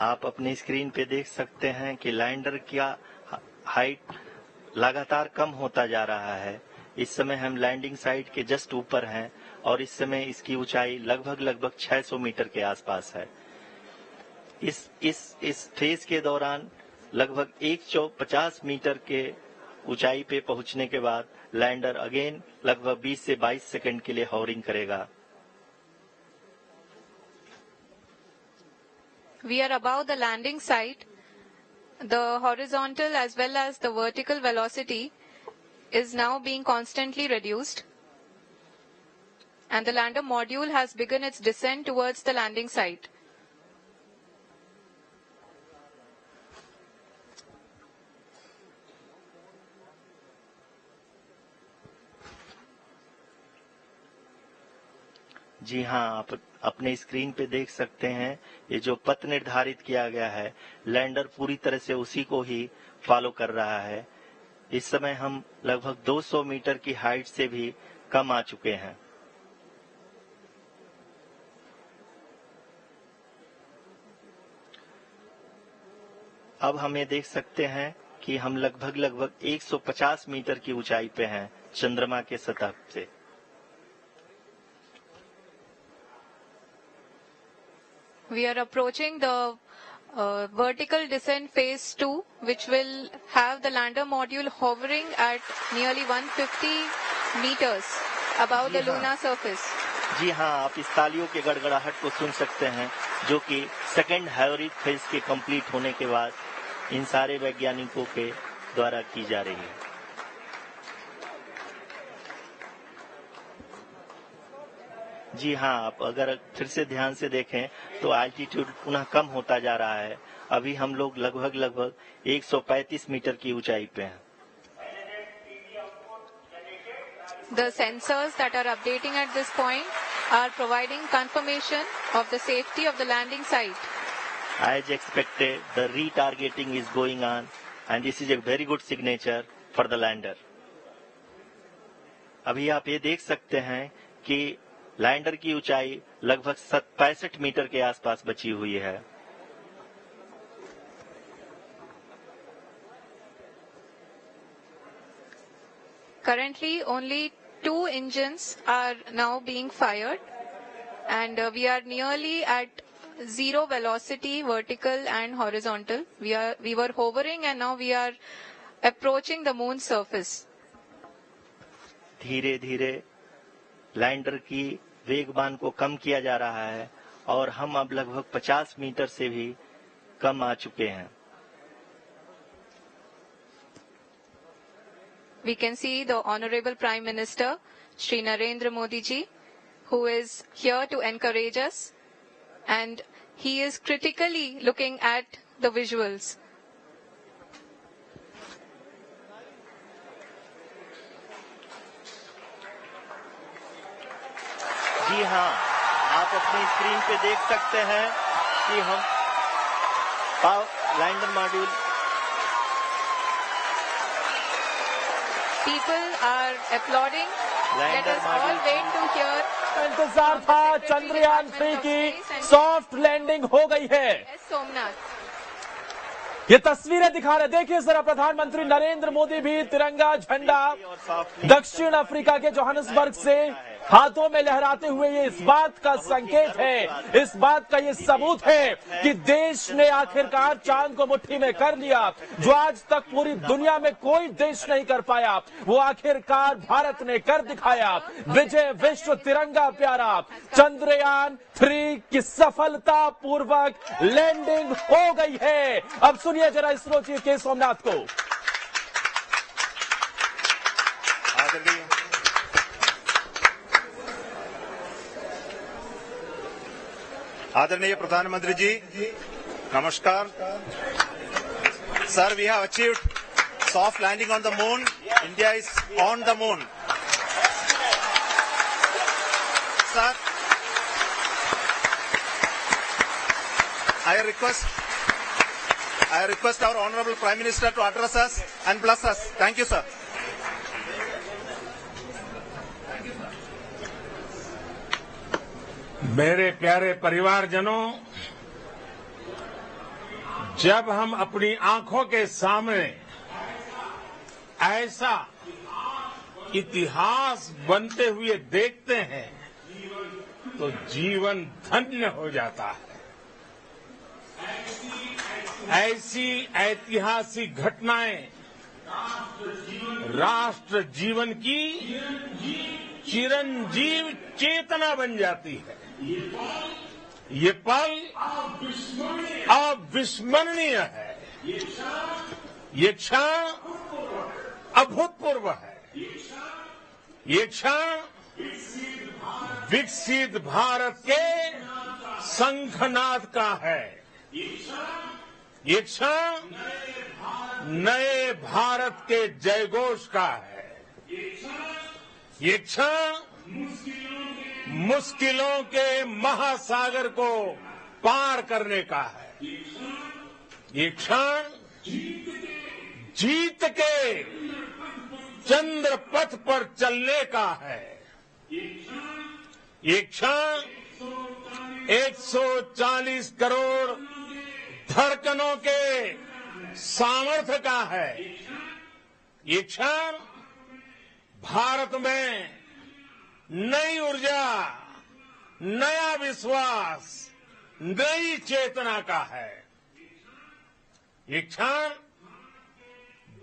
आप अपनी स्क्रीन पे देख सकते हैं कि लैंडर का हाइट लगातार कम होता जा रहा है। इस समय हम लैंडिंग साइट के जस्ट ऊपर हैं और इस समय इसकी ऊंचाई लगभग 600 मीटर के आसपास है। इस फेज के दौरान लगभग 150 मीटर के ऊंचाई पे पहुंचने के बाद लैंडर अगेन लगभग 20 से 22 सेकंड के लिए हॉवरिंग करेगा। We are above the landing site. The horizontal as well as the vertical velocity is now being constantly reduced. And the lander module has begun its descent towards the landing site. जी हाँ, आप अपने screen पे देख सकते हैं ये जो पथ निर्धारित किया गया है, लैंडर पूरी तरह से उसी को ही फॉलो कर रहा है। इस समय हम लगभग 200 मीटर की हाइट से भी कम आ चुके हैं। अब हम ये देख सकते हैं कि हम लगभग 150 मीटर की ऊंचाई पे हैं चंद्रमा के सतह से। We are approaching the vertical descent phase 2, which will have the lander module hovering at nearly 150 meters above the lunar surface. जी हाँ, आप इस तालियों के गड़गड़ाहट को सुन सकते हैं, जो कि सेकेंड हैवरिक फेज के कंप्लीट होने के बाद इन सारे वैज्ञानिकों के द्वारा की जा रही है। जी हाँ, आप अगर फिर से ध्यान से देखें तो एल्टीट्यूड पुनः कम होता जा रहा है। अभी हम लोग लगभग 135 मीटर की ऊंचाई पे हैं। The sensors that are updating at this point are providing confirmation of the safety of the landing site. As expected, the retargeting is going on and this is a very good signature for the lander. अभी आप ये देख सकते हैं कि lander की ऊंचाई लगभग 65 मीटर के आसपास बची हुई है। Currently, only 2 engines are now being fired, and we are nearly at zero velocity, vertical and horizontal. We were hovering, and now we are approaching the moon's surface. धीरे धीरे लैंडर की वेगबान को कम किया जा रहा है और हम अब लगभग 50 मीटर से भी कम आ चुके हैं। We can see the Honorable Prime Minister, Shri Narendra Modi ji, who is here to encourage us, and he is critically looking at the visuals. जी हाँ, आप अपनी स्क्रीन पे देख सकते हैं कि हम lander module People are applauding. Let us all wait to hear. इंतजार था, चंद्रयान 3 की सॉफ्ट लैंडिंग हो गई है। सोमनाथ, ये तस्वीरें दिखा रहे, देखिए जरा, प्रधानमंत्री नरेंद्र मोदी भी तिरंगा झंडा दक्षिण अफ्रीका के जोहान्सबर्ग से हाथों में लहराते हुए, ये इस बात का संकेत है, इस बात का ये सबूत है कि देश ने आखिरकार चांद को मुट्ठी में कर लिया। जो आज तक पूरी दुनिया में कोई देश नहीं कर पाया, वो आखिरकार भारत ने कर दिखाया। विजय विश्व तिरंगा प्यारा। चंद्रयान 3 की सफलता पूर्वक लैंडिंग हो गई है। अब सुनिए जरा इसरो चीफ के सोमनाथ को। आदरणीय प्रधानमंत्री जी, नमस्कार। Sir, we have achieved soft landing on the moon. India is on the moon. Sir, I request our Honorable Prime Minister to address us and bless us. Thank you, sir. मेरे प्यारे परिवारजनों, जब हम अपनी आंखों के सामने ऐसा इतिहास बनते हुए देखते हैं तो जीवन धन्य हो जाता है। ऐसी ऐतिहासिक घटनाएं राष्ट्र जीवन की चिरंजीव चेतना बन जाती है। ये पल अविस्मरणीय है। ये क्षण अभूतपूर्व है। ये क्षण विकसित भारत के शंखनाद का है। ये क्षण नए भारत के जयघोष का है। ये क्षण मुश्किलों के महासागर को पार करने का है। ये क्षण जीत के चंद्र पथ पर चलने का है। ये क्षण 140 करोड़ धड़कनों के सामर्थ्य का है। ये क्षण भारत में नई ऊर्जा, नया विश्वास, नई चेतना का है। ये क्षण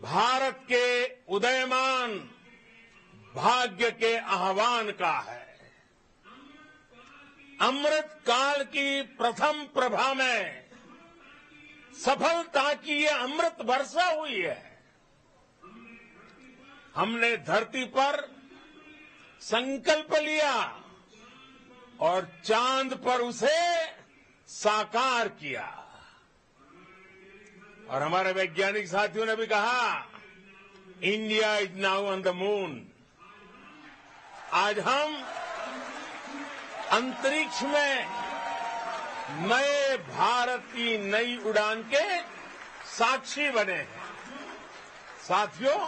भारत के उदयमान भाग्य के आह्वान का है। अमृत काल की प्रथम प्रभा में सफलता की ये अमृत वर्षा हुई है। हमने धरती पर संकल्प लिया और चांद पर उसे साकार किया। और हमारे वैज्ञानिक साथियों ने भी कहा, India is now on the moon. आज हम अंतरिक्ष में नए भारत की नई उड़ान के साक्षी बने हैं। साथियों,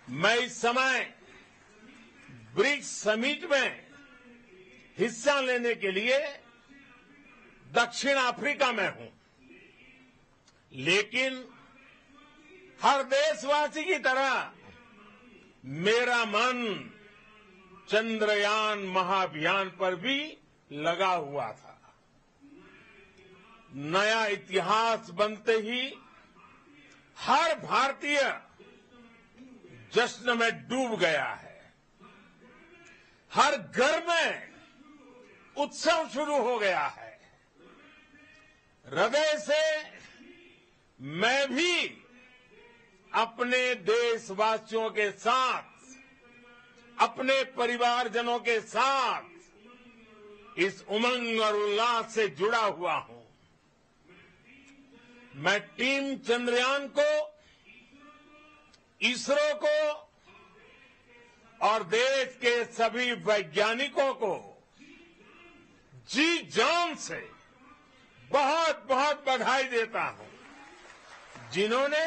मैं इस समय ब्रिक्स समिट में हिस्सा लेने के लिए दक्षिण अफ्रीका में हूं, लेकिन हर देशवासी की तरह मेरा मन चंद्रयान महाअभियान पर भी लगा हुआ था। नया इतिहास बनते ही हर भारतीय जश्न में डूब गया है। हर घर में उत्सव शुरू हो गया है। हृदय से मैं भी अपने देशवासियों के साथ, अपने परिवारजनों के साथ इस उमंग और उल्लास से जुड़ा हुआ हूं। मैं टीम चंद्रयान को, इसरो को और देश के सभी वैज्ञानिकों को जी जान से बहुत बहुत बधाई देता हूं, जिन्होंने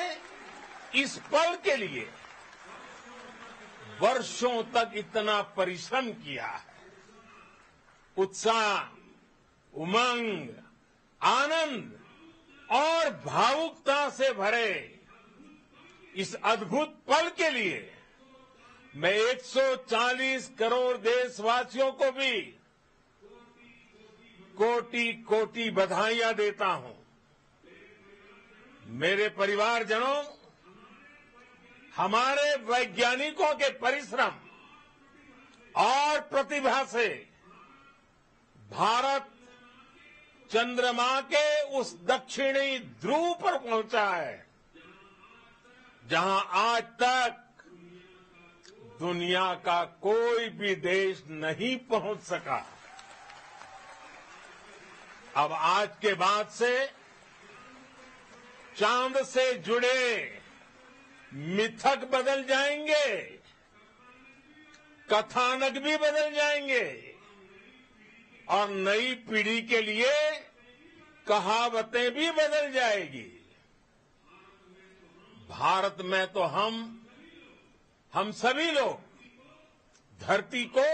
इस पल के लिए वर्षों तक इतना परिश्रम किया है। उत्साह, उमंग, आनंद और भावुकता से भरे इस अद्भुत पल के लिए मैं 140 करोड़ देशवासियों को भी कोटि कोटि बधाइयां देता हूं। मेरे परिवारजनों, हमारे वैज्ञानिकों के परिश्रम और प्रतिभा से भारत चंद्रमा के उस दक्षिणी ध्रुव पर पहुंचा है, जहां आज तक दुनिया का कोई भी देश नहीं पहुंच सका। अब आज के बाद से चांद से जुड़े मिथक बदल जाएंगे, कथानक भी बदल जाएंगे और नई पीढ़ी के लिए कहावतें भी बदल जाएगी। भारत में तो हम सभी लोग धरती को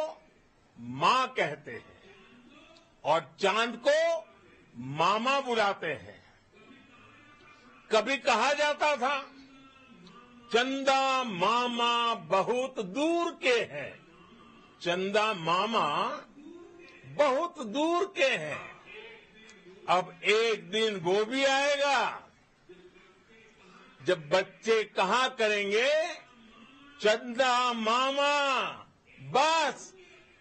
मां कहते हैं और चांद को मामा बुलाते हैं। कभी कहा जाता था चंदा मामा बहुत दूर के हैं, चंदा मामा बहुत दूर के हैं। अब एक दिन वो भी आएगा जब बच्चे कहा करेंगे चंदा मामा बस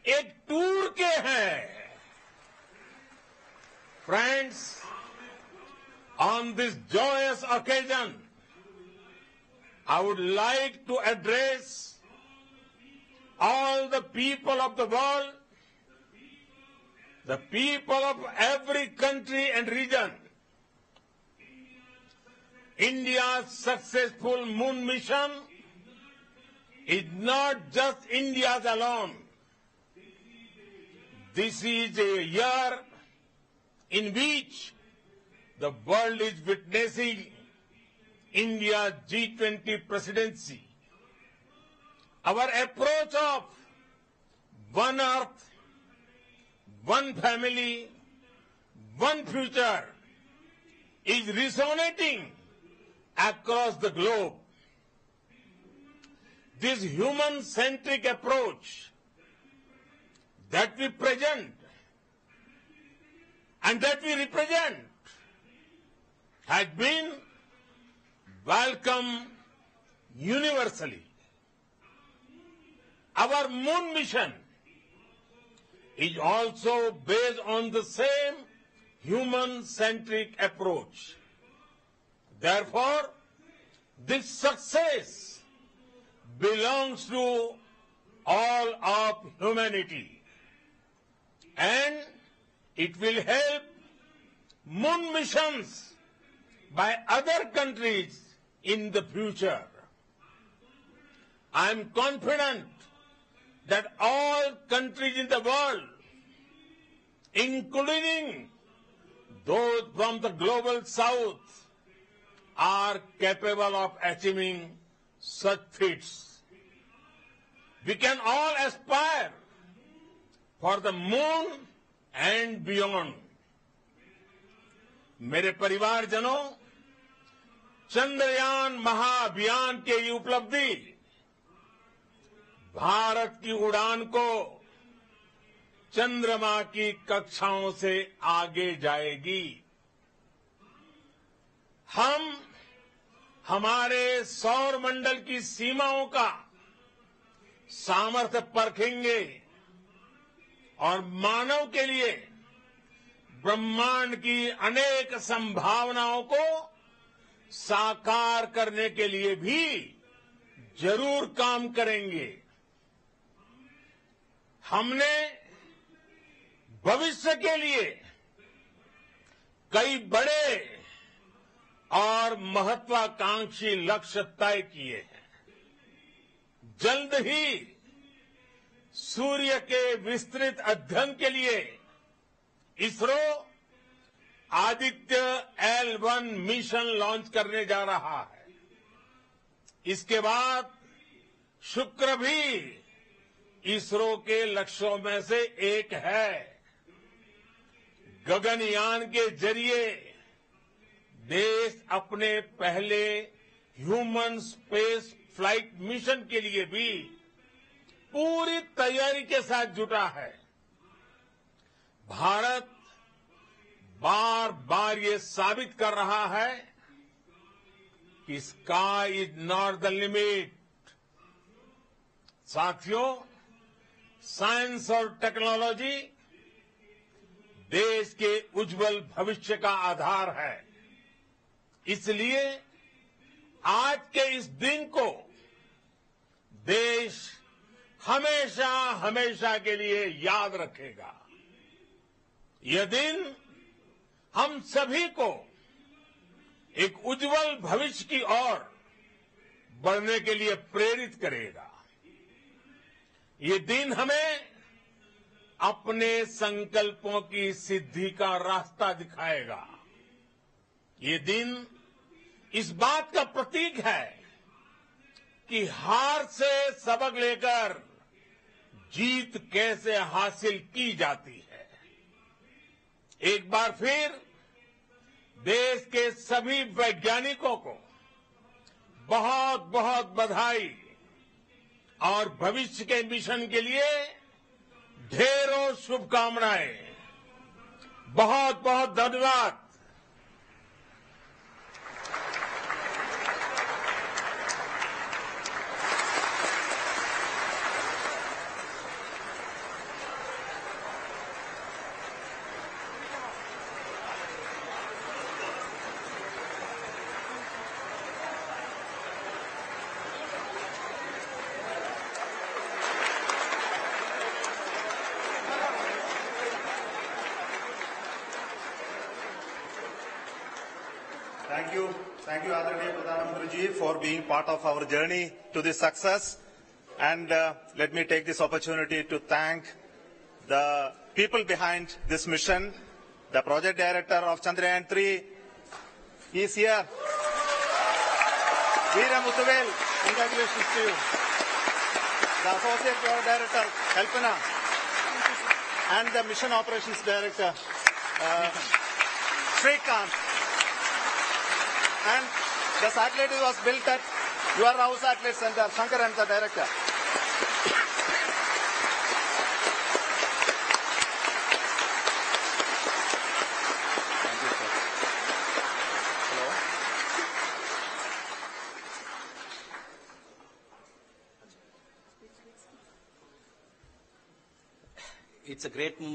एक टूर के हैं। Friends, on this joyous occasion, I would like to address all the people of the world, the people of every country and region. India's successful moon mission is not just India's alone. This is a year in which the world is witnessing India's G20 presidency. Our approach of one earth, one family, one future is resonating across the globe. This human-centric approach that we present and that we represent has been welcomed universally. Our moon mission is also based on the same human-centric approach. Therefore, this success belongs to all of humanity, and it will help moon missions by other countries in the future. I am confident that all countries in the world, including those from the global south, are capable of achieving such feats. We can all aspire for the moon and beyond. मेरे परिवारजनों, चंद्रयान महाअभियान की ये उपलब्धि भारत की उड़ान को चंद्रमा की कक्षाओं से आगे जाएगी। हम हमारे सौर मंडल की सीमाओं का सामर्थ्य परखेंगे और मानव के लिए ब्रह्मांड की अनेक संभावनाओं को साकार करने के लिए भी जरूर काम करेंगे। हमने भविष्य के लिए कई बड़े और महत्वाकांक्षी लक्ष्य तय किए हैं। जल्द ही सूर्य के विस्तृत अध्ययन के लिए ISRO Aditya L1 mission launch करने जा रहा है। इसके बाद शुक्र भी इसरो के लक्ष्यों में से एक है। गगनयान के जरिए देश अपने पहले ह्यूमन स्पेस फ्लाइट मिशन के लिए भी पूरी तैयारी के साथ जुटा है। भारत बार बार ये साबित कर रहा है कि sky is not the limit. साथियों, साइंस और टेक्नोलॉजी देश के उज्जवल भविष्य का आधार है। इसलिए आज के इस दिन को देश हमेशा हमेशा के लिए याद रखेगा। यह दिन हम सभी को एक उज्जवल भविष्य की ओर बढ़ने के लिए प्रेरित करेगा। ये दिन हमें अपने संकल्पों की सिद्धि का रास्ता दिखाएगा। ये दिन इस बात का प्रतीक है कि हार से सबक लेकर जीत कैसे हासिल की जाती है। एक बार फिर देश के सभी वैज्ञानिकों को बहुत बहुत बधाई और भविष्य के मिशन के लिए ढेरों शुभकामनाएं। बहुत बहुत धन्यवाद। Thank you, Adharaniya Pradhan Mantri ji, for being part of our journey to this success. And let me take this opportunity to thank the people behind this mission. The project director of Chandrayaan 3 is here. Veera Muthuvel, congratulations to you. The associate project director, Kalpana, and the mission operations director, Srikanth. And the satellite was built at your house satellite center, Shankar and the director. Thank you, sir. Hello. It's a great moment.